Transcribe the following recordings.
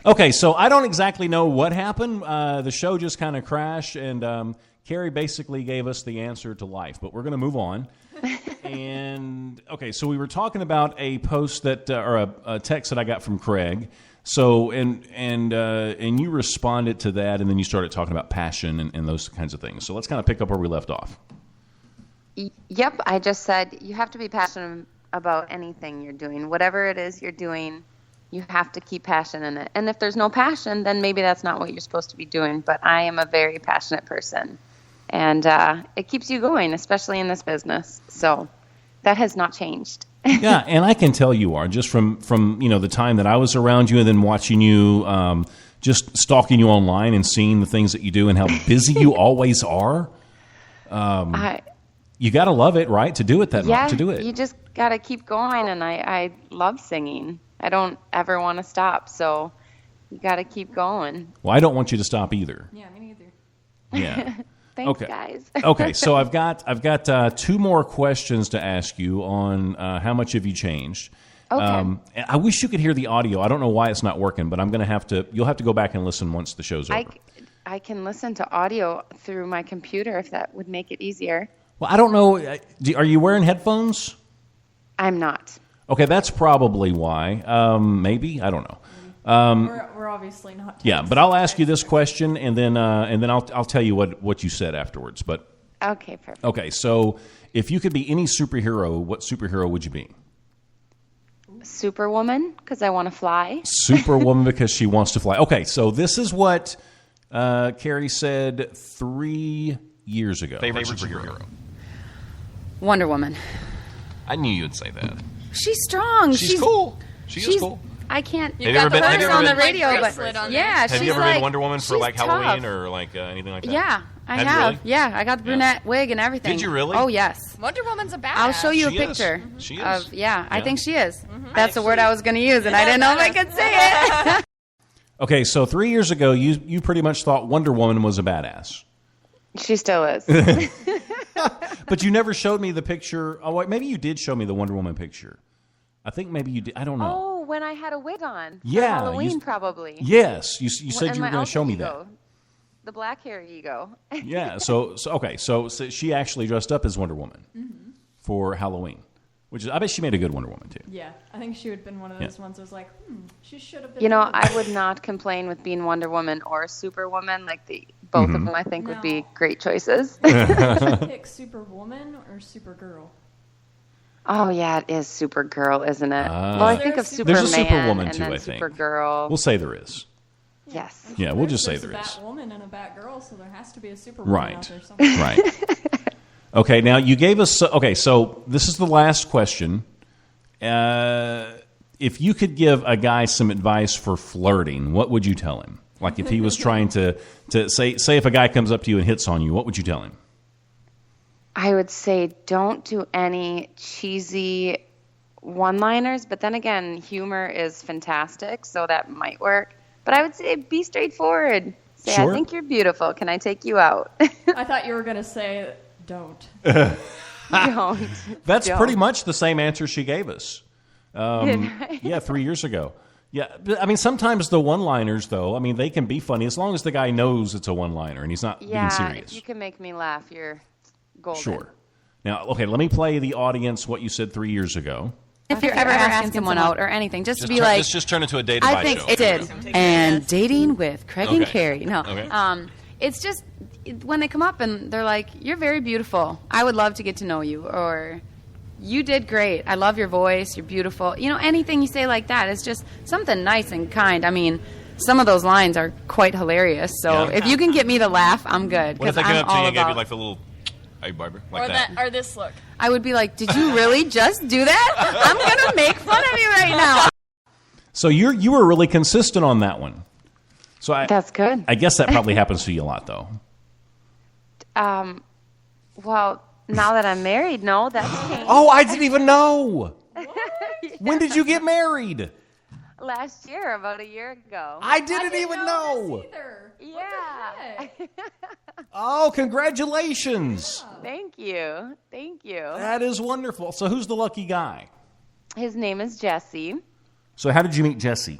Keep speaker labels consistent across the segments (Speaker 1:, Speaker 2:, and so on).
Speaker 1: Okay, so I don't exactly know what happened. The show just kind of crashed, and Kerri basically gave us the answer to life. But we're going to move on. And okay, so we were talking about a post that or a text that I got from Craig. So and you responded to that, and then you started talking about passion and those kinds of things. So let's kind of pick up where we left off.
Speaker 2: Yep, I just said you have to be passionate about anything you're doing. Whatever it is you're doing, you have to keep passion in it. And if there's no passion, then maybe that's not what you're supposed to be doing. But I am a very passionate person, and it keeps you going, especially in this business. So that has not changed.
Speaker 1: Yeah, and I can tell you are, just from the time that I was around you and then watching you, just stalking you online and seeing the things that you do and how busy you always are. You got to love it, right, to do it that much, to do it.
Speaker 2: You just got to keep going, and I love singing. I don't ever want to stop, so you got to keep going.
Speaker 1: Well, I don't want you to stop either.
Speaker 3: Yeah, me neither.
Speaker 1: Yeah.
Speaker 2: Thanks, guys.
Speaker 1: Okay, so I've got two more questions to ask you on how much have you changed.
Speaker 2: Okay.
Speaker 1: I wish you could hear the audio. I don't know why it's not working, but you'll have to go back and listen once the show's over.
Speaker 2: I can listen to audio through my computer if that would make it easier.
Speaker 1: Well, I don't know. Are you wearing headphones?
Speaker 2: I'm not.
Speaker 1: Okay, that's probably why. Maybe, I don't know.
Speaker 3: We're obviously not.
Speaker 1: Yeah, but I'll ask you this question, and then I'll tell you what you said afterwards. But
Speaker 2: okay, perfect.
Speaker 1: Okay, so if you could be any superhero, what superhero would you be?
Speaker 2: Superwoman, because I want to fly.
Speaker 1: Superwoman because she wants to fly. Okay, so this is what Kerri said 3 years ago.
Speaker 4: Favorite superhero?
Speaker 5: Wonder Woman.
Speaker 4: I knew you'd say that.
Speaker 5: She's strong.
Speaker 4: She's cool. She is cool.
Speaker 5: I can't.
Speaker 4: Have you ever been
Speaker 5: on the radio, but yeah,
Speaker 4: have you ever been Wonder Woman for like Halloween or like anything like that?
Speaker 5: Yeah, I have.
Speaker 4: Really?
Speaker 5: Yeah, I got the brunette wig and everything.
Speaker 4: Did you really?
Speaker 5: Oh yes.
Speaker 3: Wonder Woman's a badass.
Speaker 5: I'll show you a
Speaker 4: She
Speaker 5: picture.
Speaker 4: is. She is.
Speaker 5: I think she is. That's the word I was going to use, and I didn't know if I could say it.
Speaker 1: Okay, so 3 years ago, you pretty much thought Wonder Woman was a badass.
Speaker 2: She still is.
Speaker 1: But you never showed me the picture. Oh, wait, maybe you did show me the Wonder Woman picture. I think maybe you did. I don't know.
Speaker 2: Oh, when I had a wig on. For
Speaker 1: Yeah,
Speaker 2: Halloween, probably.
Speaker 1: Yes, you said you were going to show me
Speaker 2: ego.
Speaker 1: that.
Speaker 2: The black hair ego.
Speaker 1: Yeah, so she actually dressed up as Wonder Woman for Halloween, which is, I bet she made a good Wonder Woman too.
Speaker 3: Yeah, I think she would have been one of those ones that was like, she should have been.
Speaker 2: You know, I would not complain with being Wonder Woman or Superwoman. Like both of them, I think, would be great choices.
Speaker 3: Pick Superwoman or Supergirl?
Speaker 2: Oh yeah, it is Supergirl, isn't it? Well, I think of Superman.
Speaker 1: There's a Superwoman
Speaker 2: and
Speaker 1: too,
Speaker 2: then
Speaker 1: I think.
Speaker 2: Supergirl.
Speaker 1: We'll say there is.
Speaker 2: Yes.
Speaker 1: Yeah, we'll just say
Speaker 3: There's
Speaker 1: there
Speaker 3: a
Speaker 1: is.
Speaker 3: Batwoman and a Batgirl, so there has to be a Superwoman out there somewhere.
Speaker 1: Right. Okay, now you gave us... Okay, so this is the last question. If you could give a guy some advice for flirting, what would you tell him? Like if he was trying to say if a guy comes up to you and hits on you, what would you tell him?
Speaker 2: I would say don't do any cheesy one-liners, but then again, humor is fantastic, so that might work. But I would say be straightforward. Say,
Speaker 1: Sure.
Speaker 2: I think you're beautiful. Can I take you out?
Speaker 3: I thought you were going to say, don't.
Speaker 2: Don't.
Speaker 1: That's
Speaker 2: Don't.
Speaker 1: pretty much the same answer she gave us. Yeah, 3 years ago. Yeah, I mean, sometimes the one-liners, though, I mean, they can be funny as long as the guy knows it's a one-liner and he's not being serious.
Speaker 2: If you can make me laugh, you're golden.
Speaker 1: Sure. Now, okay, let me play the audience what you said 3 years ago.
Speaker 5: If you're ever asking someone out or anything, just to be like,
Speaker 4: Let's just turn into a date
Speaker 5: I
Speaker 4: advice
Speaker 5: think
Speaker 4: show.
Speaker 5: it did. And dating with Craig and
Speaker 4: Okay.
Speaker 5: Kerri. No.
Speaker 4: Okay.
Speaker 5: It's just when they come up and they're like, you're very beautiful. I would love to get to know you. Or you did great. I love your voice. You're beautiful. You know, anything you say like that is just something nice and kind. I mean, some of those lines are quite hilarious. So if you can get me to laugh, I'm good.
Speaker 4: What if they
Speaker 5: I'm
Speaker 4: came up to you
Speaker 5: all
Speaker 4: and gave you
Speaker 5: about-
Speaker 4: like the little, hey, Barbara, like
Speaker 3: Or
Speaker 4: that?
Speaker 3: or this look.
Speaker 5: I would be like, did you really just do that? I'm going to make fun of you right now.
Speaker 1: So you were really consistent on that one. So
Speaker 2: That's good.
Speaker 1: I guess that probably happens to you a lot, though.
Speaker 2: Well, now that I'm married, no, that's changed.
Speaker 1: Oh, I didn't even know. When did you get married?
Speaker 2: Last year, about a year ago.
Speaker 1: I didn't even know.
Speaker 3: Either.
Speaker 2: Yeah.
Speaker 1: Oh, congratulations.
Speaker 2: Thank you. Thank you.
Speaker 1: That is wonderful. So who's the lucky guy?
Speaker 2: His name is Jesse.
Speaker 1: So how did you meet Jesse?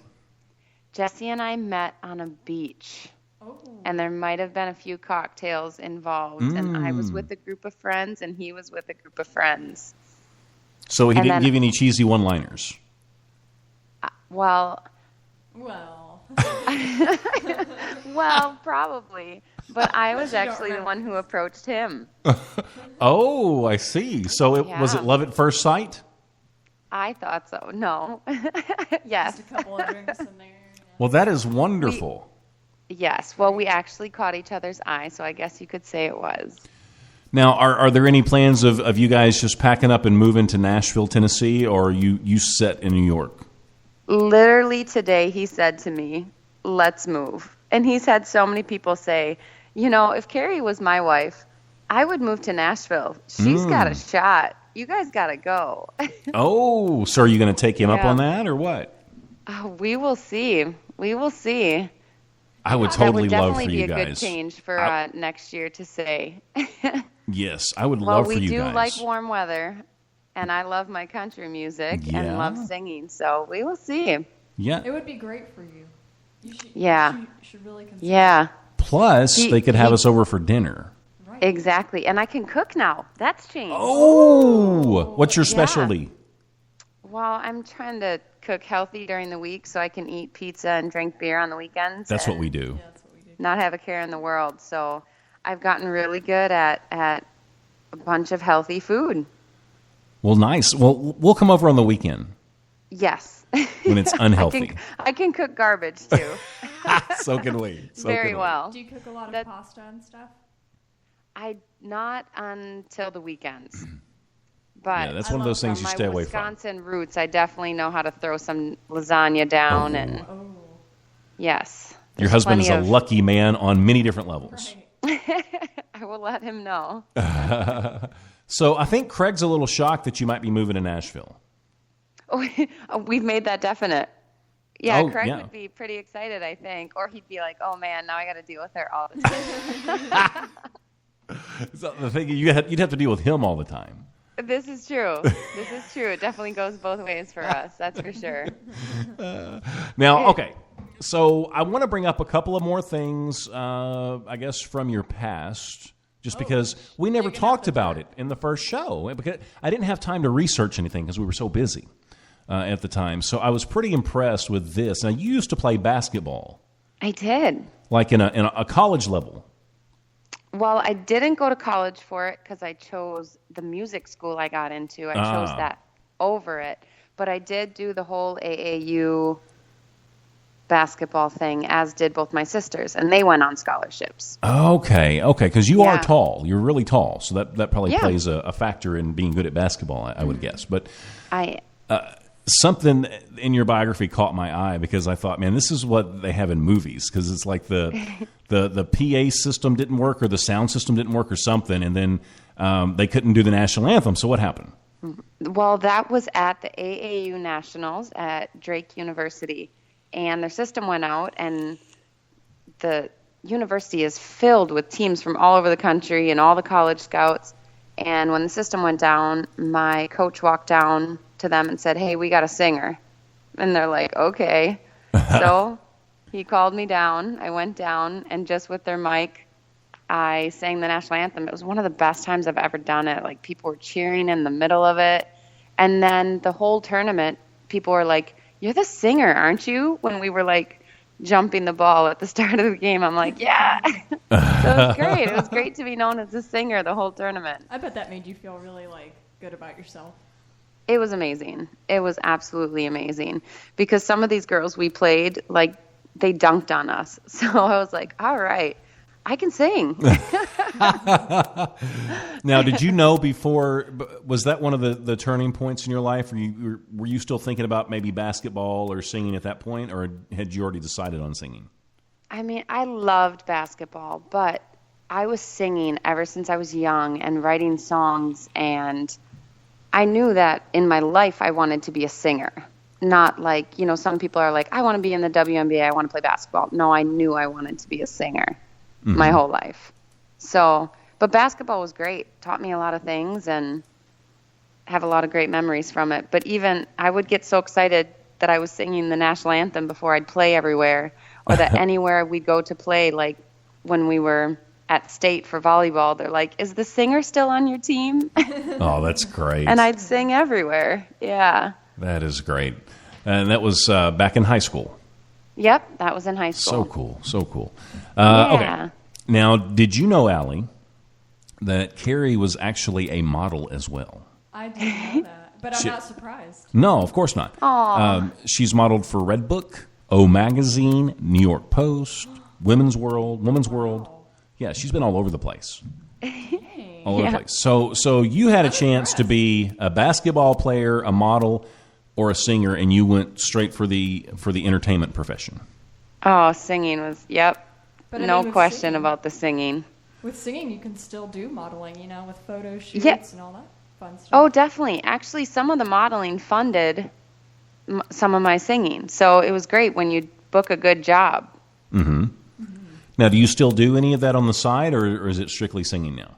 Speaker 2: Jesse and I met on a beach.
Speaker 3: Oh.
Speaker 2: And there might have been a few cocktails involved. And I was with a group of friends, and he was with a group of friends.
Speaker 1: So he didn't give you any cheesy one-liners?
Speaker 2: Well, probably. But I was actually the one who approached him.
Speaker 1: Oh, I see. So was it love at first sight?
Speaker 2: I thought so. No. Yes.
Speaker 3: Just a couple of drinks in there. Yeah.
Speaker 1: Well, that is wonderful.
Speaker 2: Yes. Well, we actually caught each other's eye, so I guess you could say it was.
Speaker 1: Now, are there any plans of you guys just packing up and moving to Nashville, Tennessee, or are you set in New York?
Speaker 2: Literally today he said to me, let's move. And he's had so many people say, if Kerri was my wife, I would move to Nashville. She's got a shot. You guys got to go.
Speaker 1: Oh, so are you going to take him up on that or what?
Speaker 2: We will see. We will see.
Speaker 1: I would totally love for you guys.
Speaker 2: That would definitely be a good change for next year to say.
Speaker 1: Yes, I would love for you guys.
Speaker 2: Well, we do like warm weather, and I love my country music and love singing, so we will see.
Speaker 1: Yeah.
Speaker 3: It would be great for you. You should really consider
Speaker 2: Yeah.
Speaker 1: Plus, they could have us over for dinner.
Speaker 3: Right.
Speaker 2: Exactly. And I can cook now. That's changed.
Speaker 1: Oh! What's your specialty?
Speaker 2: Well, I'm trying to cook healthy during the week so I can eat pizza and drink beer on the weekends.
Speaker 1: That's what we do.
Speaker 3: Yeah, that's what we do.
Speaker 2: Not have a care in the world. So I've gotten really good at a bunch of healthy food.
Speaker 1: Well, nice. Well, we'll come over on the weekend.
Speaker 2: Yes.
Speaker 1: When it's unhealthy.
Speaker 2: I can cook garbage, too.
Speaker 1: So can we.
Speaker 2: Very well.
Speaker 3: Do you cook a lot of pasta and stuff?
Speaker 2: Not until the weekends. But
Speaker 1: yeah, that's one of those things you stay away from.
Speaker 2: My Wisconsin roots, I definitely know how to throw some lasagna down. Yes.
Speaker 1: Your husband is a lucky man on many different levels.
Speaker 2: Right. I will let him know.
Speaker 1: So I think Craig's a little shocked that you might be moving to Nashville.
Speaker 2: We've made that definite. Yeah, Craig
Speaker 1: yeah.
Speaker 2: would be pretty excited, I think. Or he'd be like, oh, man, now I got to deal with her all the time.
Speaker 1: So the thing, you'd have to deal with him all the time.
Speaker 2: This is true. It definitely goes both ways for us. That's for sure.
Speaker 1: Now, okay. So I want to bring up a couple of more things, I guess, from your past, just because we never talked about it in the first show. Because I didn't have time to research anything because we were so busy at the time. So I was pretty impressed with this. Now, you used to play basketball.
Speaker 2: I did.
Speaker 1: Like in a college level.
Speaker 2: Well, I didn't go to college for it because I chose the music school I got into. I chose that over it. But I did do the whole AAU basketball thing, as did both my sisters, and they went on scholarships.
Speaker 1: Okay, because you are tall. You're really tall, so that probably plays a factor in being good at basketball, I would guess. But something in your biography caught my eye because I thought, man, this is what they have in movies, because it's like the PA system didn't work or the sound system didn't work or something, and then they couldn't do the national anthem. So what happened?
Speaker 2: Well, that was at the AAU Nationals at Drake University, and their system went out, and the university is filled with teams from all over the country and all the college scouts. And when the system went down, my coach walked down to them and said, hey, we got a singer. And they're like, okay. So he called me down. I went down, and just with their mic, I sang the national anthem. It was one of the best times I've ever done it. Like, people were cheering in the middle of it. And then the whole tournament, people were like, you're the singer, aren't you? When we were, like, jumping the ball at the start of the game, I'm like, yeah. So it was great. It was great to be known as a singer the whole tournament.
Speaker 3: I bet that made you feel really, like, good about yourself.
Speaker 2: It was amazing. It was absolutely amazing. Because some of these girls we played, like, they dunked on us. So I was like, all right, I can sing.
Speaker 1: Now, did you know before, was that one of the turning points in your life? Were you still thinking about maybe basketball or singing at that point, or had you already decided on singing?
Speaker 2: I mean, I loved basketball, but I was singing ever since I was young and writing songs, and I knew that in my life I wanted to be a singer. Not like, you know, some people are like, I want to be in the WNBA, I want to play basketball. No, I knew I wanted to be a singer my whole life. So, but basketball was great. Taught me a lot of things and have a lot of great memories from it. But even I would get so excited that I was singing the national anthem before I'd play everywhere, or that anywhere we'd go to play, like when we were at state for volleyball, they're like, is the singer still on your team?
Speaker 1: Oh, that's great.
Speaker 2: And I'd sing everywhere. Yeah.
Speaker 1: That is great. And that was back in high school.
Speaker 2: Yep, that was in high school.
Speaker 1: So cool, so cool.
Speaker 2: Yeah.
Speaker 1: Okay. Now, did you know, Allie, that Kerri was actually a model as well?
Speaker 3: I didn't know that, but I'm not surprised.
Speaker 1: No, of course not. She's modeled for Redbook, O Magazine, New York Post, Women's World. Yeah, she's been all over the place. All over the place. So you had a chance to be a basketball player, a model, or a singer, and you went straight for the entertainment profession.
Speaker 2: Oh, singing was, yep.
Speaker 3: But I
Speaker 2: No
Speaker 3: mean, with
Speaker 2: question
Speaker 3: singing-
Speaker 2: about the singing.
Speaker 3: With singing, you can still do modeling, with photo shoots
Speaker 2: Yeah.
Speaker 3: and all that fun stuff.
Speaker 2: Oh, definitely. Actually, some of the modeling funded some of my singing. So it was great when you book a good job.
Speaker 1: Mm-hmm. Now, do you still do any of that on the side, or is it strictly singing now?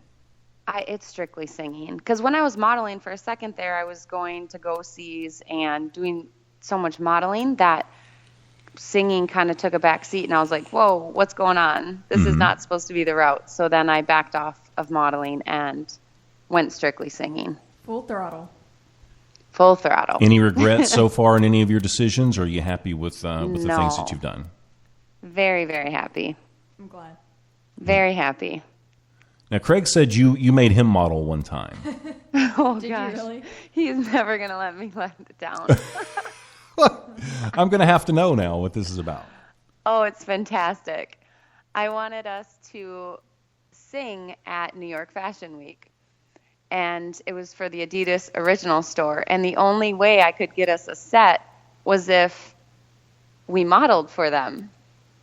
Speaker 2: It's strictly singing. Because when I was modeling for a second there, I was going to go-sees and doing so much modeling that singing kind of took a back seat. And I was like, whoa, what's going on? This is not supposed to be the route. So then I backed off of modeling and went strictly singing.
Speaker 3: Full throttle.
Speaker 2: Full throttle.
Speaker 1: Any regrets so far in any of your decisions, or are you happy with the things
Speaker 2: No.
Speaker 1: that you've done?
Speaker 2: Very, very happy.
Speaker 3: I'm glad.
Speaker 2: Very happy.
Speaker 1: Now, Craig said you made him model one time.
Speaker 2: Oh,
Speaker 3: Did
Speaker 2: gosh.
Speaker 3: you really?
Speaker 2: He's never going to let me let it down.
Speaker 1: I'm going to have to know now what this is about.
Speaker 2: Oh, it's fantastic. I wanted us to sing at New York Fashion Week. And it was for the Adidas Original store. And the only way I could get us a set was if we modeled for them.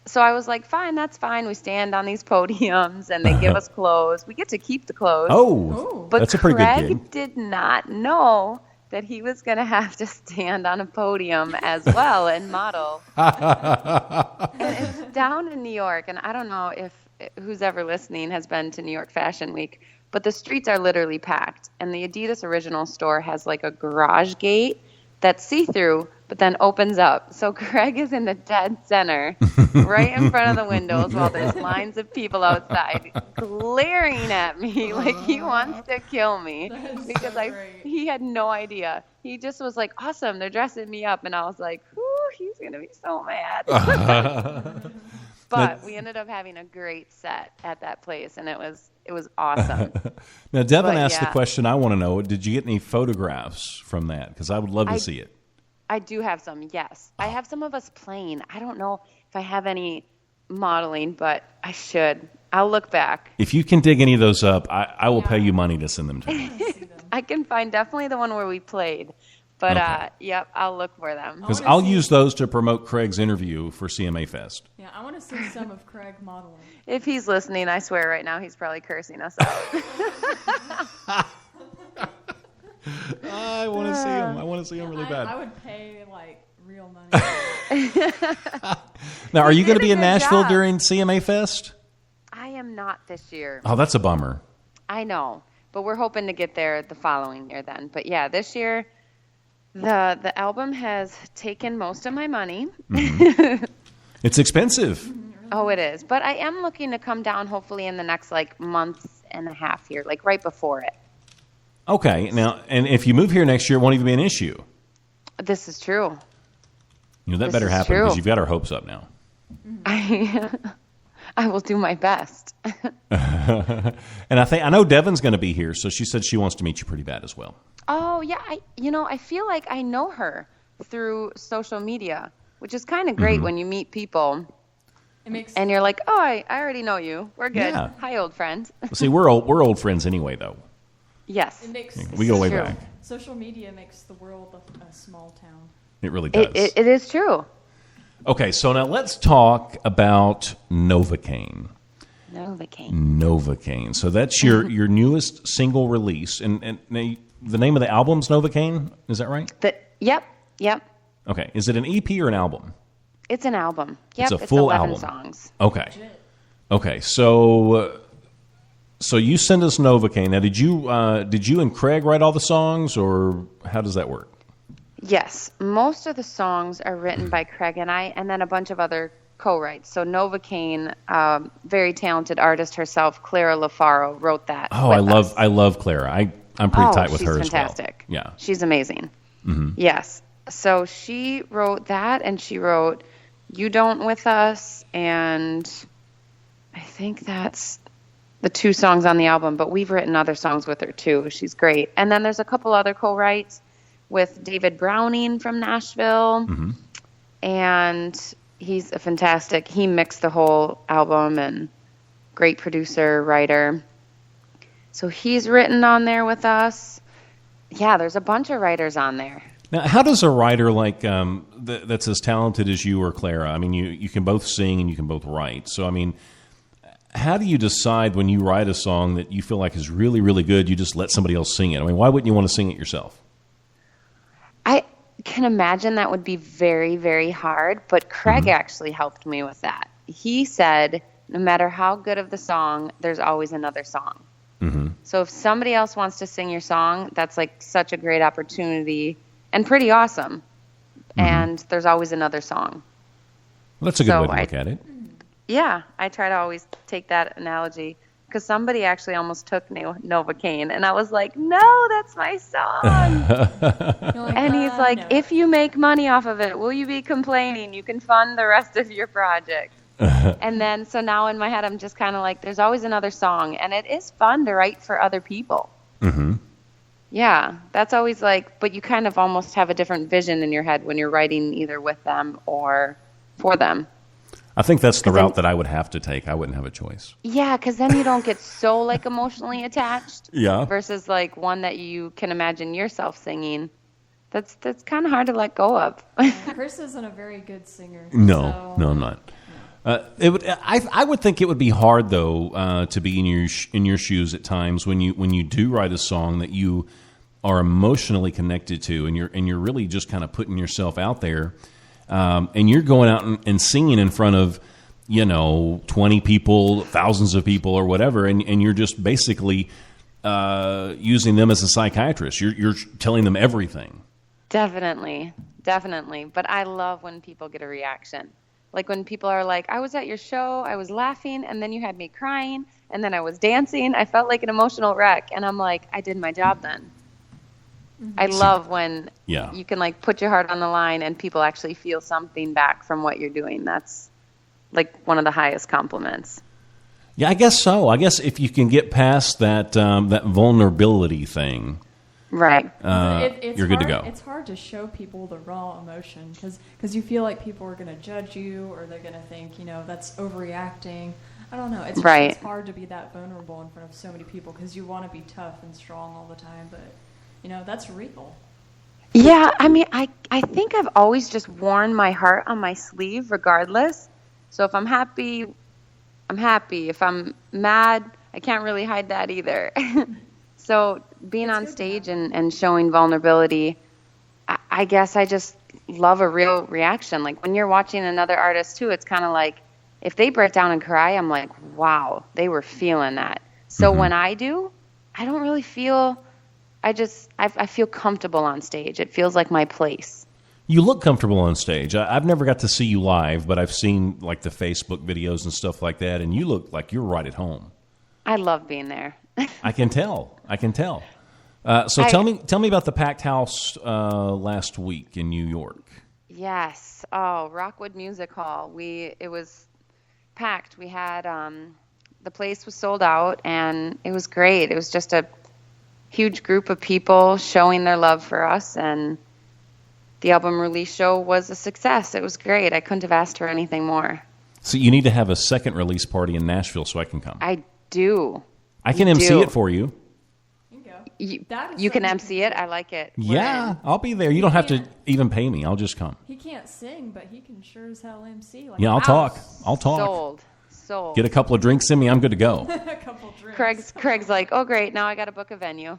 Speaker 2: So I was like, fine, that's fine. We stand on these podiums and they give us clothes. We get to keep the clothes.
Speaker 1: Oh,
Speaker 2: But
Speaker 1: that's a pretty
Speaker 2: Craig
Speaker 1: good gig.
Speaker 2: did not know that he was going to have to stand on a podium as well and model. And it's down in New York, and I don't know if who's ever listening has been to New York Fashion Week, but the streets are literally packed. And the Adidas Original store has like a garage gate that's see-through, but then opens up. So Craig is in the dead center, right in front of the windows, while there's lines of people outside glaring at me like he wants to kill me because he had no idea. He just was like, awesome, they're dressing me up. And I was like, whew, he's going to be so mad. But we ended up having a great set at that place, and it was awesome.
Speaker 1: Now, Devin
Speaker 2: But,
Speaker 1: asked the
Speaker 2: yeah.
Speaker 1: question I want to know. Did you get any photographs from that? Because I would love to see it.
Speaker 2: I do have some, yes. I have some of us playing. I don't know if I have any modeling, but I should. I'll look back.
Speaker 1: If you can dig any of those up, I will pay you money to send them to me.
Speaker 2: I can find definitely the one where we played. But,
Speaker 1: Okay.
Speaker 2: yep, I'll look for them.
Speaker 1: Because
Speaker 3: wanna
Speaker 1: I'll
Speaker 3: see-
Speaker 1: use those to promote Craig's interview for CMA Fest.
Speaker 3: Yeah, I want to see some of Craig modeling.
Speaker 2: If he's listening, I swear right now he's probably cursing us out.
Speaker 1: I want to see him. I want to see him really
Speaker 3: I
Speaker 1: bad.
Speaker 3: would pay real money.
Speaker 1: Now, are you going to
Speaker 2: did
Speaker 1: be
Speaker 2: a
Speaker 1: in
Speaker 2: good
Speaker 1: Nashville
Speaker 2: job.
Speaker 1: during CMA Fest?
Speaker 2: I am not this year.
Speaker 1: Oh, that's a bummer.
Speaker 2: I know, but we're hoping to get there the following year then. But yeah, this year the album has taken most of my money.
Speaker 1: It's expensive.
Speaker 2: Oh, it is. But I am looking to come down hopefully in the next month and a half here, right before it.
Speaker 1: Okay. Now, and if you move here next year, it won't even be an issue.
Speaker 2: This is true.
Speaker 1: You know, that
Speaker 2: This
Speaker 1: better
Speaker 2: is
Speaker 1: happen
Speaker 2: true.
Speaker 1: because you've got our hopes up now.
Speaker 2: I will do my best.
Speaker 1: And I know Devin's going to be here, so she said she wants to meet you pretty bad as well.
Speaker 2: Oh, yeah. I feel like I know her through social media, which is kind of great when you meet people
Speaker 3: It makes
Speaker 2: and you're like, oh, I already know you. We're good.
Speaker 1: Yeah.
Speaker 2: Hi, old friend.
Speaker 1: See, we're old friends anyway, though.
Speaker 2: Yes.
Speaker 3: it makes
Speaker 1: We go way
Speaker 2: true.
Speaker 1: back.
Speaker 3: social media makes the world a small town.
Speaker 1: It really does.
Speaker 2: It is true.
Speaker 1: Okay, so now let's talk about Novocaine. Novocaine. So that's your newest single release, and the name of the album's Novocaine. Is that right?
Speaker 2: Yep.
Speaker 1: Okay. Is it an EP or an album?
Speaker 2: It's an album. Yep.
Speaker 1: It's a full
Speaker 2: 11
Speaker 1: album.
Speaker 2: songs.
Speaker 1: Okay. Okay. So you send us Novocaine. Now, did you and Craig write all the songs, or how does that work?
Speaker 2: Yes, most of the songs are written by Craig and I, and then a bunch of other co-writes. So Novocaine, very talented artist herself, Clara LaFaro, wrote that.
Speaker 1: Oh, I love Clara. I'm pretty tight with her as well.
Speaker 2: She's fantastic.
Speaker 1: Yeah,
Speaker 2: she's amazing. Yes, so she wrote that, and she wrote "You Don't" with us, and I think that's the 2 songs on the album. But we've written other songs with her too. She's great. And then there's a couple other co-writes with David Browning from Nashville, and he's a fantastic. He mixed the whole album, and great producer, writer. So he's written on there with us. Yeah, there's a bunch of writers on there.
Speaker 1: Now, how does a writer like that's as talented as you or Clara? I mean, you can both sing and you can both write. So, I mean, how do you decide when you write a song that you feel like is really, really good, you just let somebody else sing it? I mean, why wouldn't you want to sing it yourself?
Speaker 2: I can imagine that would be very, very hard, but Craig actually helped me with that. He said, no matter how good of the song, there's always another song. So if somebody else wants to sing your song, that's like such a great opportunity and pretty awesome. And there's always another song.
Speaker 1: Well, that's a good way to look at it.
Speaker 2: Yeah, I try to always take that analogy, because somebody actually almost took Novocaine, and I was like, no, that's my song.
Speaker 3: Like,
Speaker 2: and he's like,
Speaker 3: no.
Speaker 2: if you make money off of it, will you be complaining? You can fund the rest of your project. And then, so now in my head, I'm just kind of like, there's always another song, and it is fun to write for other people. Yeah, that's always like, but you kind of almost have a different vision in your head when you're writing either with them or for them.
Speaker 1: I think that's the route that I would have to take. I wouldn't have a choice.
Speaker 2: Yeah, because then you don't get so like emotionally attached.
Speaker 1: Yeah.
Speaker 2: Versus like one that you can imagine yourself singing. That's kind of hard to let go of.
Speaker 3: Chris isn't a very good singer.
Speaker 1: No, I'm not. I would think it would be hard though to be in your shoes at times when you do write a song that you are emotionally connected to, and you're really just kind of putting yourself out there, and you're going out and singing in front of 20 people, thousands of people, or whatever, and you're just basically using them as a psychiatrist. You're telling them everything.
Speaker 2: Definitely. But I love when people get a reaction. Like when people are like, I was at your show, I was laughing, and then you had me crying, and then I was dancing. I felt like an emotional wreck. And I'm like, I did my job then. I love when you can like put your heart on the line and people actually feel something back from what you're doing. That's like one of the highest compliments.
Speaker 1: Yeah, I guess so. I guess if you can get past that vulnerability thing,
Speaker 2: right?
Speaker 1: You're good to go.
Speaker 3: It's hard to show people the raw emotion because you feel like people are going to judge you, or they're going to think that's overreacting. I don't know. It's hard to be that vulnerable in front of so many people because you want to be tough and strong all the time, but that's real.
Speaker 2: Yeah, I mean, I think I've always just worn my heart on my sleeve regardless. So if I'm happy, I'm happy. If I'm mad, I can't really hide that either. So being on stage and showing vulnerability, I guess I just love a real reaction. Like when you're watching another artist too, it's kind of like if they break down and cry, I'm like, wow, they were feeling that. So when I do, I don't really feel... I feel comfortable on stage. It feels like my place.
Speaker 1: You look comfortable on stage. I've never got to see you live, but I've seen like the Facebook videos and stuff like that, and you look like you're right at home.
Speaker 2: I love being there.
Speaker 1: I can tell. So tell me about the packed house last week in New York.
Speaker 2: Yes. Oh, Rockwood Music Hall. It was packed. We had the place was sold out, and it was great. It was just a huge group of people showing their love for us, and the album release show was a success. It was great. I couldn't have asked for anything more.
Speaker 1: So you need to have a second release party in Nashville so I can come.
Speaker 2: I do.
Speaker 1: I can MC it for you.
Speaker 2: You can MC it. I like it.
Speaker 1: Yeah, I'll be there. You don't have to even pay me. I'll just come.
Speaker 3: He can't sing, but he can sure as hell MC. Like,
Speaker 1: yeah, I'll talk.
Speaker 2: Sold.
Speaker 1: Get a couple of drinks in me. I'm good to go.
Speaker 3: A couple drinks.
Speaker 2: Craig's like, oh great, now I got to book a venue.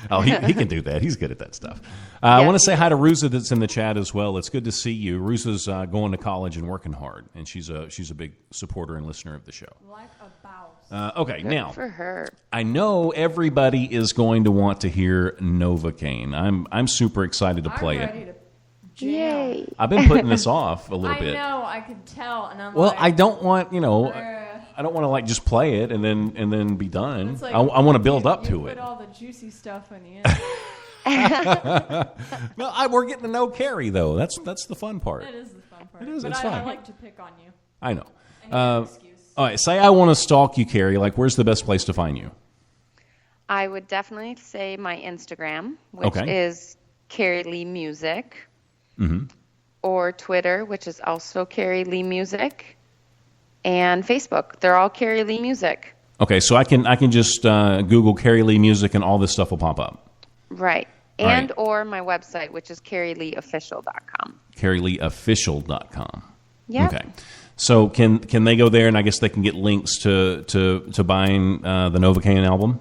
Speaker 1: Oh, he can do that. He's good at that stuff. I want to say hi to Ruza that's in the chat as well. It's good to see you. Ruza's going to college and working hard, and she's a big supporter and listener of the show.
Speaker 3: Like a boss.
Speaker 1: Okay,
Speaker 2: Good
Speaker 1: now
Speaker 2: for her.
Speaker 1: I know everybody is going to want to hear Novocaine. I'm super excited to play
Speaker 3: I'm ready
Speaker 1: it.
Speaker 3: to jam.
Speaker 2: Yay.
Speaker 1: I've been putting this off a little
Speaker 3: I
Speaker 1: bit.
Speaker 3: know, I could tell, and I'm
Speaker 1: Well,
Speaker 3: like,
Speaker 1: I don't want
Speaker 3: uh,
Speaker 1: I don't want to like just play it and then be done.
Speaker 3: it's like
Speaker 1: I want to build up
Speaker 3: you
Speaker 1: to
Speaker 3: put
Speaker 1: it.
Speaker 3: all the juicy stuff in the end.
Speaker 1: No, we're getting to know Kerri though. That's the fun part.
Speaker 3: That is the fun part.
Speaker 1: It is,
Speaker 3: But
Speaker 1: it's
Speaker 3: I
Speaker 1: fine.
Speaker 3: like to pick on you.
Speaker 1: I know.
Speaker 3: Any other excuse.
Speaker 1: All right, say I want to stalk you, Kerri. Like, where's the best place to find you?
Speaker 2: I would definitely say my Instagram, which
Speaker 1: Okay.
Speaker 2: is Kerri Leigh Music,
Speaker 1: Mm-hmm.
Speaker 2: or Twitter, which is also Kerri Leigh Music, and Facebook. They're all Kerri Leigh Music.
Speaker 1: Okay, so I can just Google Kerri Leigh Music and all this stuff will pop up.
Speaker 2: Right.
Speaker 1: All right.
Speaker 2: And or my website, which is KerriLeighOfficial.com.
Speaker 1: KerriLeighOfficial.com.
Speaker 2: Yep.
Speaker 1: Okay. So can they go there and I guess they can get links to buying the Novocaine album?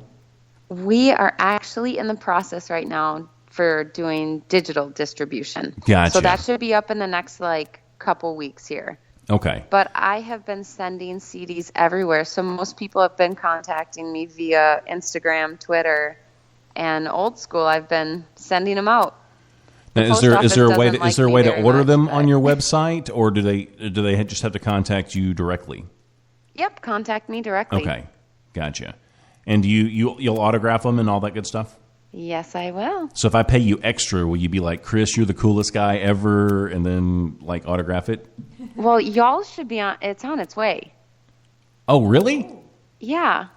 Speaker 2: We are actually in the process right now for doing digital distribution.
Speaker 1: Gotcha.
Speaker 2: So that should be up in the next couple weeks here.
Speaker 1: Okay.
Speaker 2: But I have been sending CDs everywhere. So most people have been contacting me via Instagram, Twitter, and old school. I've been sending them out.
Speaker 1: Now,
Speaker 2: post office
Speaker 1: is there a way
Speaker 2: doesn't
Speaker 1: to
Speaker 2: like me very
Speaker 1: order
Speaker 2: much,
Speaker 1: them
Speaker 2: but-
Speaker 1: on your website, or do they just have to contact you directly?
Speaker 2: Yep, contact me directly.
Speaker 1: Okay, gotcha. And you'll autograph them and all that good stuff?
Speaker 2: Yes, I will.
Speaker 1: So if I pay you extra, will you be like, Chris, you're the coolest guy ever, and then like autograph it?
Speaker 2: Well, y'all should be on. It's on its way.
Speaker 1: Oh, really?
Speaker 2: Yeah.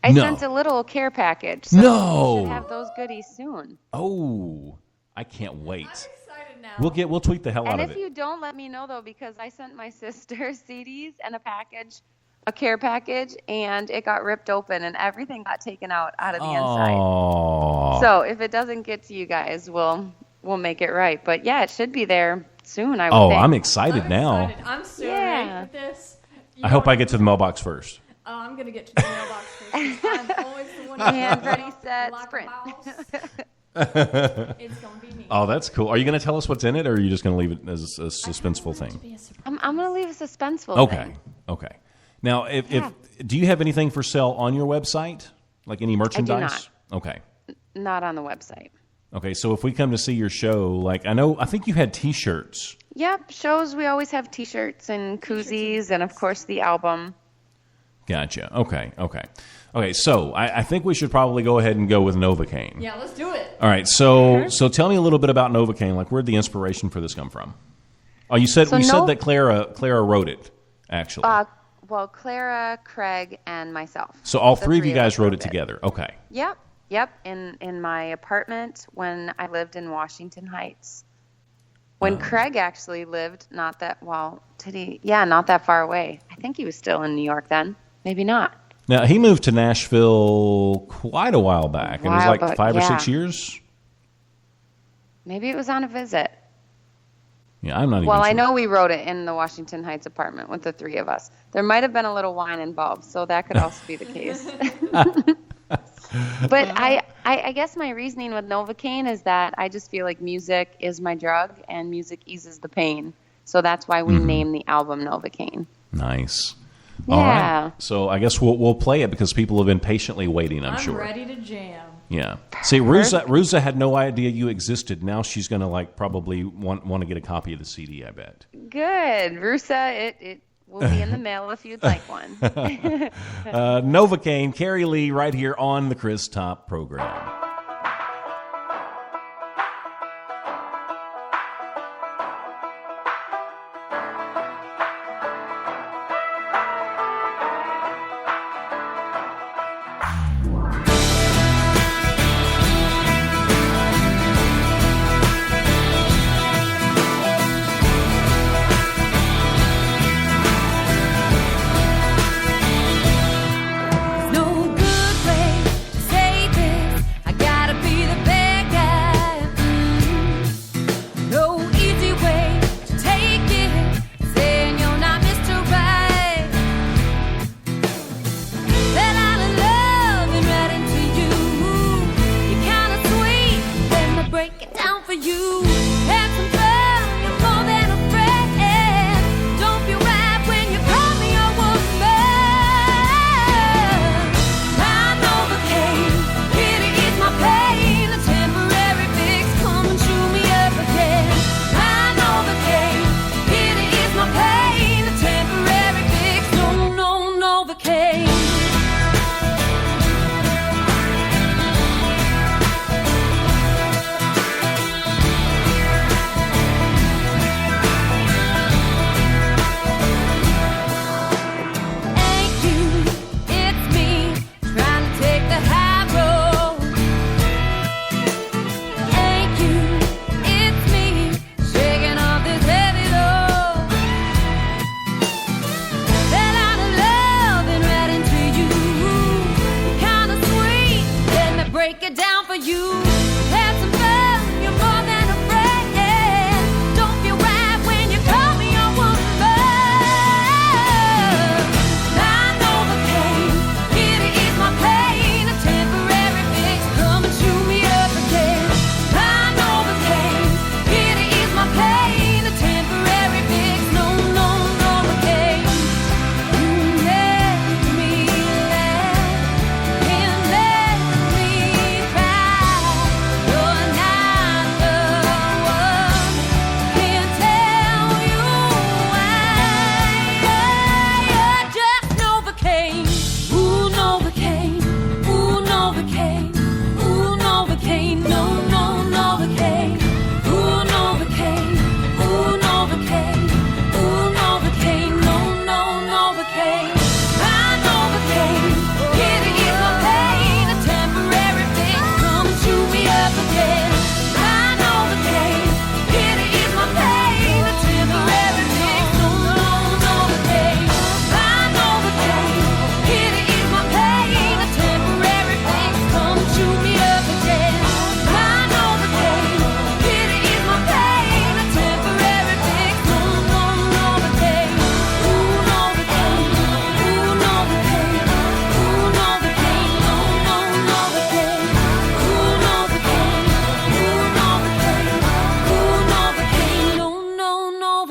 Speaker 2: I
Speaker 1: No.
Speaker 2: sent a little care package. So
Speaker 1: No.
Speaker 2: you should have those goodies soon.
Speaker 1: Oh, I can't wait.
Speaker 3: I'm excited now.
Speaker 1: We'll tweet the hell
Speaker 2: And
Speaker 1: out of
Speaker 2: if
Speaker 1: it.
Speaker 2: you don't, let me know, though, because I sent my sister CDs and a care package, and it got ripped open, and everything got taken out of the inside.
Speaker 1: Oh,
Speaker 2: So if it doesn't get to you guys, we'll make it right. But, yeah, it should be there soon, I would think.
Speaker 1: I'm excited
Speaker 3: I'm
Speaker 1: now.
Speaker 3: excited. I'm so
Speaker 2: Yeah.
Speaker 3: ready for this.
Speaker 1: I hope I get to the mailbox first.
Speaker 3: Oh, I'm going to get to the mailbox first. 'Cause I'm always the one
Speaker 2: And ready, set,
Speaker 3: like a
Speaker 2: sprint.
Speaker 3: mouse. It's going to be me.
Speaker 1: Oh, that's cool. Are you going to tell us what's in it, or are you just going to leave it as a suspenseful
Speaker 3: To
Speaker 1: thing?
Speaker 3: be a surprise.
Speaker 2: I'm going to leave a suspenseful
Speaker 1: Okay.
Speaker 2: thing.
Speaker 1: Okay. Now, if
Speaker 2: Yeah.
Speaker 1: do you have anything for sale on your website, like any merchandise? Okay.
Speaker 2: Not on the website.
Speaker 1: Okay. So if we come to see your show, like I think you had T-shirts.
Speaker 2: Yep, shows we always have T-shirts and koozies, and of course the album.
Speaker 1: Gotcha. Okay. Okay. Okay. So I think we should probably go ahead and go with Novocaine.
Speaker 3: Yeah, let's do it.
Speaker 1: All right. So tell me a little bit about Novocaine. Like, where'd the inspiration for this come from? Oh, you said
Speaker 2: So
Speaker 1: that Clara wrote it, actually.
Speaker 2: Well, Clara, Craig, and myself.
Speaker 1: So all
Speaker 2: The
Speaker 1: three of you guys
Speaker 2: us
Speaker 1: wrote it together. Okay.
Speaker 2: Yep. In my apartment when I lived in Washington Heights. When Craig actually lived not that far away. I think he was still in New York then. Maybe not.
Speaker 1: Now, he moved to Nashville quite a while back. It was like
Speaker 2: While back,
Speaker 1: 5 or
Speaker 2: yeah.
Speaker 1: 6 years.
Speaker 2: Maybe it was on a visit.
Speaker 1: Yeah, I'm not even
Speaker 2: Well,
Speaker 1: sure.
Speaker 2: I know we wrote it in the Washington Heights apartment with the three of us. There might have been a little wine involved, so that could also be the case. But I guess my reasoning with Novocaine is that I just feel like music is my drug and music eases the pain. So that's why we named the album Novocaine.
Speaker 1: Nice.
Speaker 2: Yeah.
Speaker 1: All right. So I guess we'll play it because people have been patiently waiting, I'm sure.
Speaker 3: ready to jam.
Speaker 1: Yeah. See, Ruza had no idea you existed. Now she's going to probably want to get a copy of the CD, I bet.
Speaker 2: Good. Rusa, it will be in the mail if you'd like one.
Speaker 1: Novocaine, Kerri Leigh, right here on the Chris Top program.
Speaker 6: No good way to say this. I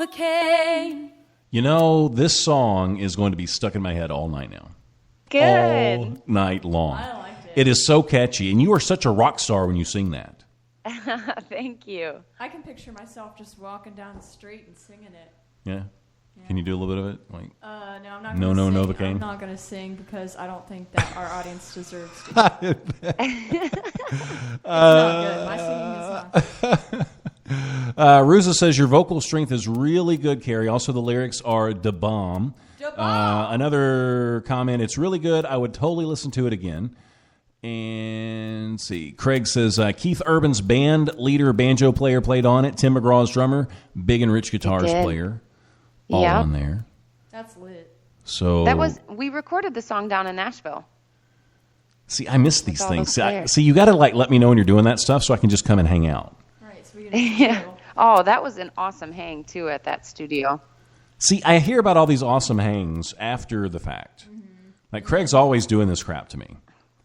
Speaker 5: Novocaine.
Speaker 1: You know, this song is going to be stuck in my head all night now.
Speaker 2: Good.
Speaker 1: All night long.
Speaker 3: I liked it.
Speaker 1: It is so catchy, and you are such a rock star when you sing that.
Speaker 2: Thank you.
Speaker 3: I can picture myself just walking down the street and singing it.
Speaker 1: Yeah? Can you do a little bit of it? Like,
Speaker 3: No, I'm not.
Speaker 1: No,
Speaker 3: gonna
Speaker 1: no,
Speaker 3: sing.
Speaker 1: Novocaine?
Speaker 3: I'm not going to sing because I don't think that our audience deserves to. It's not good. My singing is not good.
Speaker 1: Ruza says your vocal strength is really good, Kerri. Also, the lyrics are da bomb. Another comment, it's really good. I would totally listen to it again. And let's see. Craig says Keith Urban's band leader, banjo player, played on it. Tim McGraw's drummer, Big and Rich guitars player, all on there.
Speaker 3: That's lit.
Speaker 1: So
Speaker 2: we recorded the song down in Nashville.
Speaker 1: See, I miss these things.
Speaker 2: those
Speaker 1: See, you got to let me know when you're doing that stuff so I can just come and hang out.
Speaker 3: Right. So we can.
Speaker 2: Oh, that was an awesome hang too at that studio.
Speaker 1: See, I hear about all these awesome hangs after the fact. Mm-hmm. Like Craig's always doing this crap to me.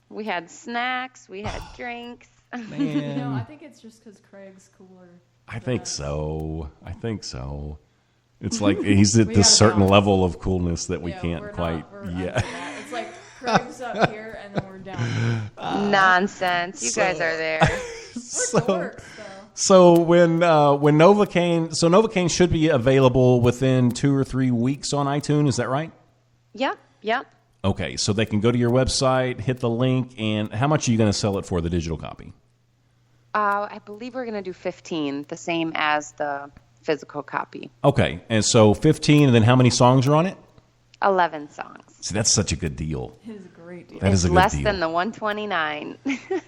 Speaker 2: We had snacks. We had drinks.
Speaker 1: Man.
Speaker 3: I think it's just because Craig's cooler.
Speaker 1: I think so. It's like he's at this certain level of coolness that we can't quite.
Speaker 3: It's like Craig's up here and then we're down.
Speaker 2: Nonsense. You guys are there.
Speaker 3: We're dorks, though.
Speaker 1: So when Novocaine should be available within 2 or 3 weeks on iTunes. Is that right?
Speaker 2: Yep.
Speaker 1: Okay, so they can go to your website, hit the link, and how much are you going to sell it for, the digital copy?
Speaker 2: I believe we're going to do 15, the same as the physical copy.
Speaker 1: Okay, and so 15, and then how many songs are on it?
Speaker 2: 11 songs.
Speaker 1: See, that's such a good deal.
Speaker 3: It is a great deal.
Speaker 1: That is a good
Speaker 2: less
Speaker 1: deal.
Speaker 2: than the 129.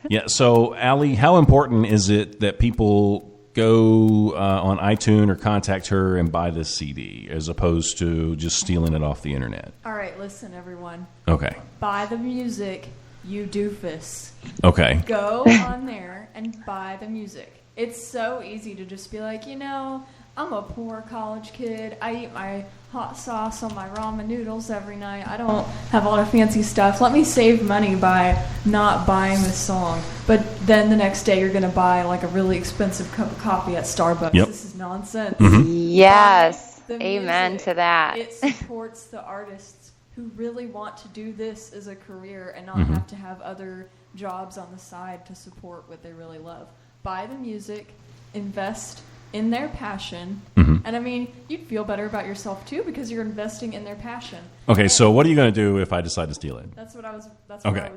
Speaker 1: Yeah, so Allie, how important is it that people go on iTunes or contact her and buy this CD as opposed to just stealing it off the internet?
Speaker 3: All right, listen, everyone.
Speaker 1: Okay.
Speaker 3: Buy the music, you doofus.
Speaker 1: Okay.
Speaker 3: Go on there and buy the music. It's so easy to just be like, I'm a poor college kid. I eat my hot sauce on my ramen noodles every night. I don't have all the fancy stuff. Let me save money by not buying this song. But then the next day you're going to buy like a really expensive cup of coffee at Starbucks.
Speaker 1: Yep.
Speaker 3: This is nonsense.
Speaker 1: Mm-hmm.
Speaker 2: Yes.
Speaker 3: The
Speaker 2: Amen
Speaker 3: music.
Speaker 2: to that.
Speaker 3: It supports the artists who really want to do this as a career and not have to have other jobs on the side to support what they really love. Buy the music, invest in their passion, and I mean, you'd feel better about yourself too because you're investing in their passion.
Speaker 1: Okay, so what are you going to do if I decide to steal it?
Speaker 3: That's where I was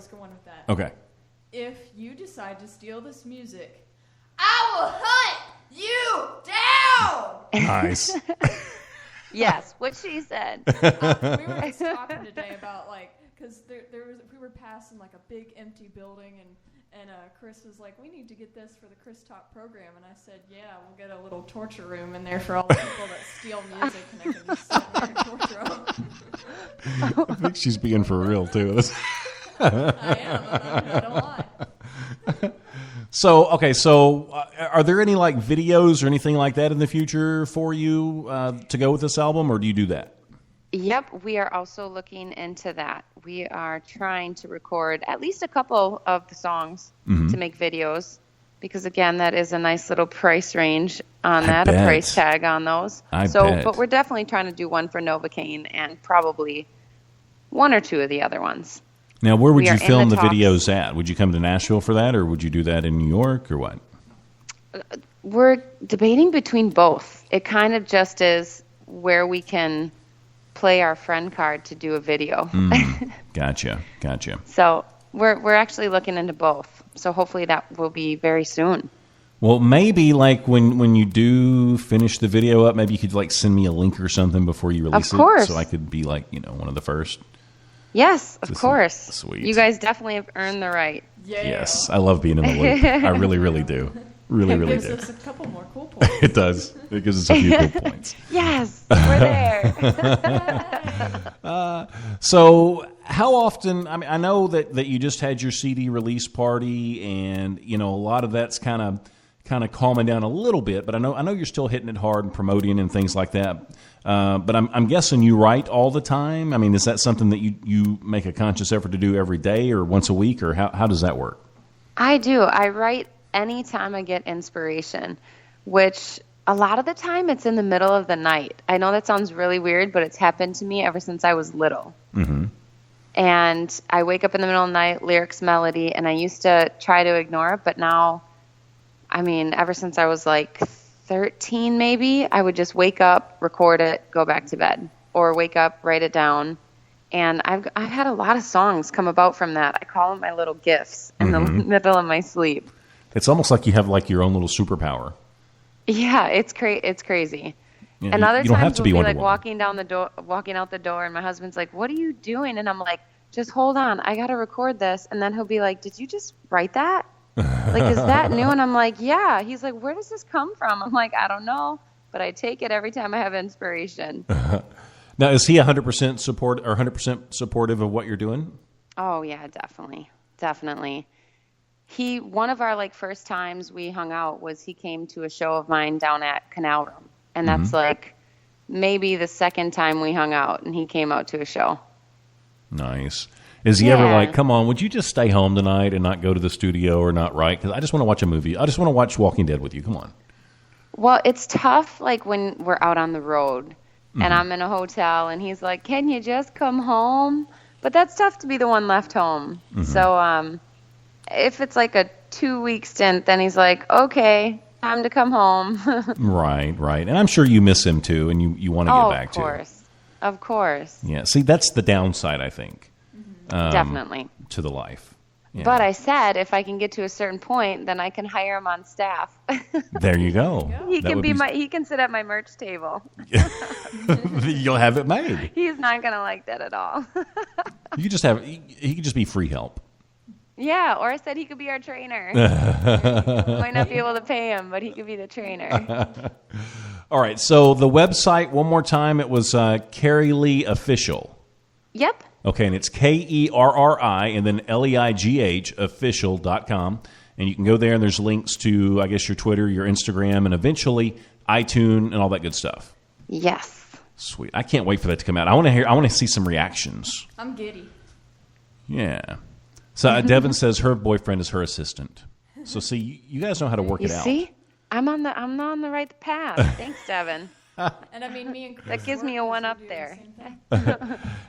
Speaker 3: going with that.
Speaker 1: Okay.
Speaker 3: If you decide to steal this music, I will hunt you down.
Speaker 1: Nice.
Speaker 2: Yes, what she said.
Speaker 3: We were just talking today about because we were passing like a big empty building and Chris was like, we need to get this for the Chris Talk program. And I said, yeah, we'll get a little torture room in there for all the people that steal music and I can just sit there and torture them.
Speaker 1: I think she's being for real, too.
Speaker 3: I am. I don't lie.
Speaker 1: So are there any videos or anything like that in the future for you to go with this album, or do you do that?
Speaker 2: Yep, we are also looking into that. We are trying to record at least a couple of the songs to make videos because, again, that is a nice little price range on that, a price tag on those. But we're definitely trying to do one for Novocaine and probably one or two of the other ones.
Speaker 1: Now, where would you film the videos at? Would you come to Nashville for that, or would you do that in New York, or what?
Speaker 2: We're debating between both. It kind of just is where we can play our friend card to do a video.
Speaker 1: Gotcha.
Speaker 2: So we're actually looking into both. So hopefully that will be very soon.
Speaker 1: Well, maybe when you do finish the video up, maybe you could send me a link or something before you release it, so I could be one of the first.
Speaker 2: Yes, of course.
Speaker 1: Sweet.
Speaker 2: You guys definitely have earned the right.
Speaker 3: Yeah.
Speaker 1: Yes, I love being in the loop. I really, really do. Really, really do.
Speaker 3: It gives us a couple more cool points.
Speaker 1: It does. It gives us a few cool points.
Speaker 2: Yes, we're there.
Speaker 1: So how often, I know that you just had your CD release party and, a lot of that's kind of calming down a little bit, but I know you're still hitting it hard and promoting and things like that. But I'm guessing you write all the time. I mean, is that something that you make a conscious effort to do every day or once a week, or how does that work?
Speaker 2: I do. I write anytime I get inspiration, which A lot of the time it's in the middle of the night. I know that sounds really weird, but it's happened to me ever since I was little.
Speaker 1: Mm-hmm.
Speaker 2: And I wake up in the middle of the night, lyrics, melody, and I used to try to ignore it, but now, I mean, ever since I was like 13 maybe, I would just wake up, record it, go back to bed, or wake up, write it down. And I've had a lot of songs come about from that. I call them my little gifts in the middle of my sleep.
Speaker 1: It's almost like you have like your own little superpower.
Speaker 2: Yeah, it's crazy.
Speaker 1: Yeah,
Speaker 2: and other
Speaker 1: you don't have
Speaker 2: times
Speaker 1: to
Speaker 2: we'll
Speaker 1: be
Speaker 2: be like
Speaker 1: Wonder
Speaker 2: walking out the door, and my husband's like, "What are you doing?" And I'm like, "Just hold on, I gotta record this." And then he'll be like, "Did you just write that? Like, is that new?" And I'm like, "Yeah." He's like, "Where does this come from?" I'm like, "I don't know, but I take it every time I have inspiration."
Speaker 1: Now, is he 100% support or 100% supportive of what you're doing?
Speaker 2: Oh yeah, definitely. One of our like first times we hung out was he came to a show of mine down at Canal Room, and that's like maybe the second time we hung out, and he came out to a show.
Speaker 1: Nice. Is he ever like, "Come on, would you just stay home tonight and not go to the studio or not write? Because I just want to watch a movie. I just want to watch Walking Dead with you. Come on."
Speaker 2: Well, it's tough like when we're out on the road and I'm in a hotel and he's like, "Can you just come home?" But that's tough to be the one left home. So if it's like a 2-week stint, then he's like, "Okay, time to come home."
Speaker 1: Right. And I'm sure you miss him too, and you want to get back to.
Speaker 2: Of course.
Speaker 1: Yeah. See, that's the downside, I think.
Speaker 2: Definitely.
Speaker 1: To the life. Yeah.
Speaker 2: But I said if I can get to a certain point, then I can hire him on staff.
Speaker 1: There you go.
Speaker 2: He can sit at my merch table.
Speaker 1: You'll have it made.
Speaker 2: He's not going to like that at all.
Speaker 1: He could just be free help.
Speaker 2: Yeah, or I said he could be our trainer. Might not be able to pay him, but he could be the trainer.
Speaker 1: All right, so the website, one more time, it was Kerri Leigh Official.
Speaker 2: Yep.
Speaker 1: Okay, and it's KERRI and then LEIGH official.com. And you can go there and there's links to, I guess, your Twitter, your Instagram, and eventually iTunes and all that good stuff.
Speaker 2: Yes.
Speaker 1: Sweet. I can't wait for that to come out. I want to see some reactions.
Speaker 3: I'm giddy.
Speaker 1: Yeah. So Devin says her boyfriend is her assistant. So see, you guys know how to work it out.
Speaker 2: You see? I'm on the right path. Thanks, Devin.
Speaker 3: And I mean, me and Chris
Speaker 2: that gives me a one up there.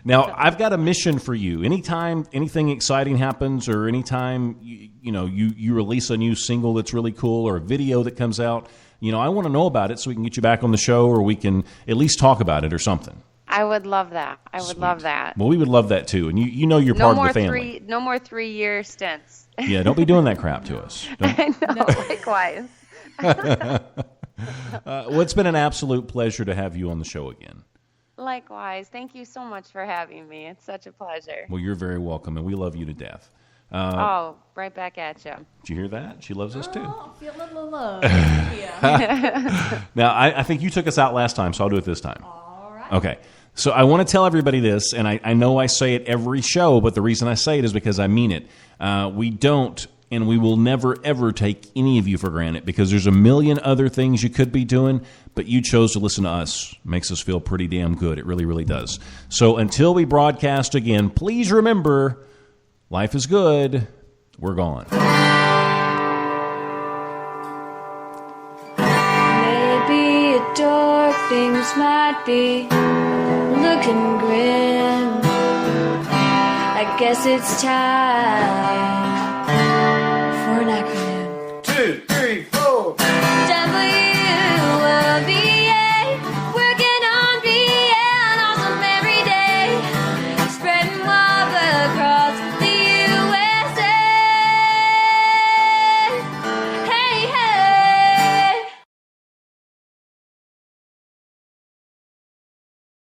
Speaker 1: Now, I've got a mission for you. Anytime anything exciting happens or anytime you release a new single that's really cool or a video that comes out, I want to know about it so we can get you back on the show or we can at least talk about it or something.
Speaker 2: I would love that. I would love that.
Speaker 1: Well, we would love that too. And you're part of the family.
Speaker 2: No more 3-year stints.
Speaker 1: Yeah, don't be doing that crap to us.
Speaker 2: I know, likewise.
Speaker 1: Well, it's been an absolute pleasure to have you on the show again.
Speaker 2: Likewise. Thank you so much for having me. It's such a pleasure.
Speaker 1: Well, you're very welcome, and we love you to death.
Speaker 2: Right back at you.
Speaker 1: Did you hear that? She loves us too.
Speaker 3: Oh, feel a little love. Yeah.
Speaker 1: Now, I think you took us out last time, so I'll do it this time.
Speaker 3: All right.
Speaker 1: Okay. So I want to tell everybody this, and I know I say it every show, but the reason I say it is because I mean it. We don't and we will never, ever take any of you for granted because there's a million other things you could be doing, but you chose to listen to us. It makes us feel pretty damn good. It really, really does. So until we broadcast again, please remember, life is good. We're gone.
Speaker 6: Maybe dark things might be looking grim. I guess it's time